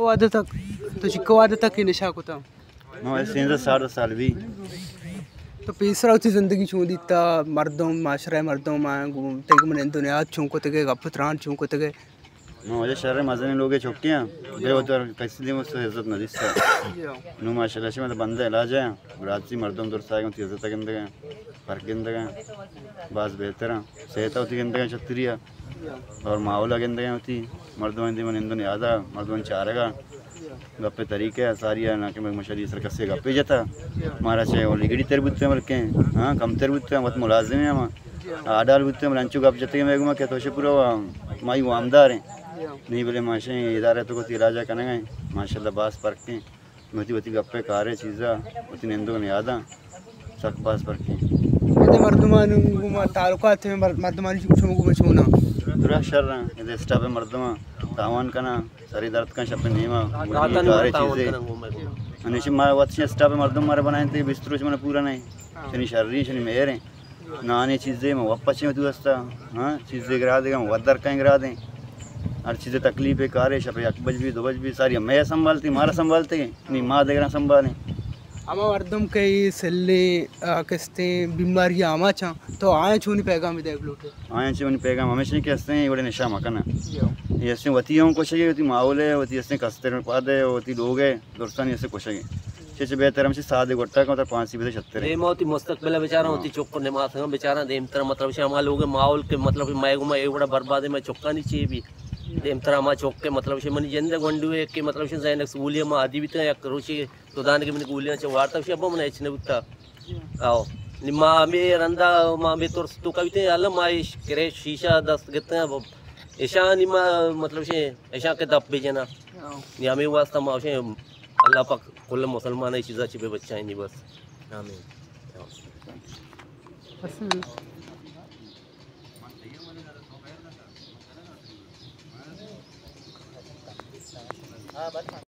वादे तक तो चिक्को वादे तक ही नशा को था मैं ऐसे 60 साल भी तो तीसरा उसी ज़िंदगी छू दीता मर्दों माशरे मर्दों में घूमते मन दुनिया छू को तके गपत्रान छू को तके मुझे शहर मज़े लोग चौकियाँ बे वो तो कैसे दी मुझसे इज्जत न दिसता नु माशाल्लाह से मतलब बंदे इलाज है राजी मर्दों दूर से आगे इज्जत गिंदे गए फर्क गिंदे गए बस बेहतर सेहत होती गिंदे गए छतरिया और माहौल गिंदे गए होती मर्दों हिंदी मन हिंदू याद आ मर्दों चारेगा गप्पे तरीके है सारी है ना कि मैं मशरी सर कसे गप्पे जाता मारा चाहे वो लिगड़ी तेरबुत्ते मलके हाँ कम तेरबुत्ते मत मुलाजिम है हम आडाल बुत्ते लंचू गप जते मैं घुमा क्या तो पूरा माई वो आमदार है नहीं बोले माशे इदारे तो कोई इलाजा करने गए माशाल्लाह बास परख के मती वती गप्पे कारे चीज़ा वती निंदो ने यादा सक बास परख के ये मर्दमान गुमा तालुकात में मर्दमानी कुछ गुमा छूना दुरा शर ये स्टाफ है मर्दमा तावान करना सारी दर्द का शब्द नेमा कारे चीज़ें अनिश मार वत्स्य स्टाफ है मर्दम मारे बनाए थे बिस्तरों से मैंने पूरा नहीं शनि शर्री शनि मेहर है नाने चीज़ें मैं वापस में तू हंसता हाँ चीज़ें गिरा देगा वदर कहीं गिरा दें हर चीज़ें तकलीफ़ है कारे शपे 1 बज भी 2 बज भी सारी मैं संभालती मारा संभालते नहीं माँ देगा संभालें आमा मर्दम कई सेल्ले किस्ते बीमारियां आमा चा तो आए छूनी पैगाम देख लोटे आए छूनी पैगाम हमेशा के हंसते हैं बड़े नशा मकाना ये ऐसे वतियों को चाहिए होती माहौल है होती ऐसे कस्ते में पादे होती लोग है दोस्तानी ऐसे कुछ है चेचे बेहतर हमसे सादे गोट्टा का मतलब 5 बजे 76 है होती मुस्तकबिल बेचारा होती चौक ने माथ में बेचारा देम तरह मतलब से हमारे लोग माहौल के मतलब मैं गुमा एक बड़ा बर्बाद है मैं चौका नहीं चाहिए भी देम तरह हमारे चौक के मतलब से मनी जंदे गंडू है कि मतलब से जाने सूलिया में आदि भी तो या करोची तो दान के मैंने गोलियां से वार्ता से अब मैंने इचने बुता आओ निम्मा में रंदा माँ में तो कविते आलम माई करे शीशा दस्त गते हैं ऐसा निम्मा मतलब से ऐसा के दब बेजना या में वास्ता माँ से अल्लाह पाक कुल मुसलमान है चीज़ा चिपे बच्चा है नहीं बस आमीन।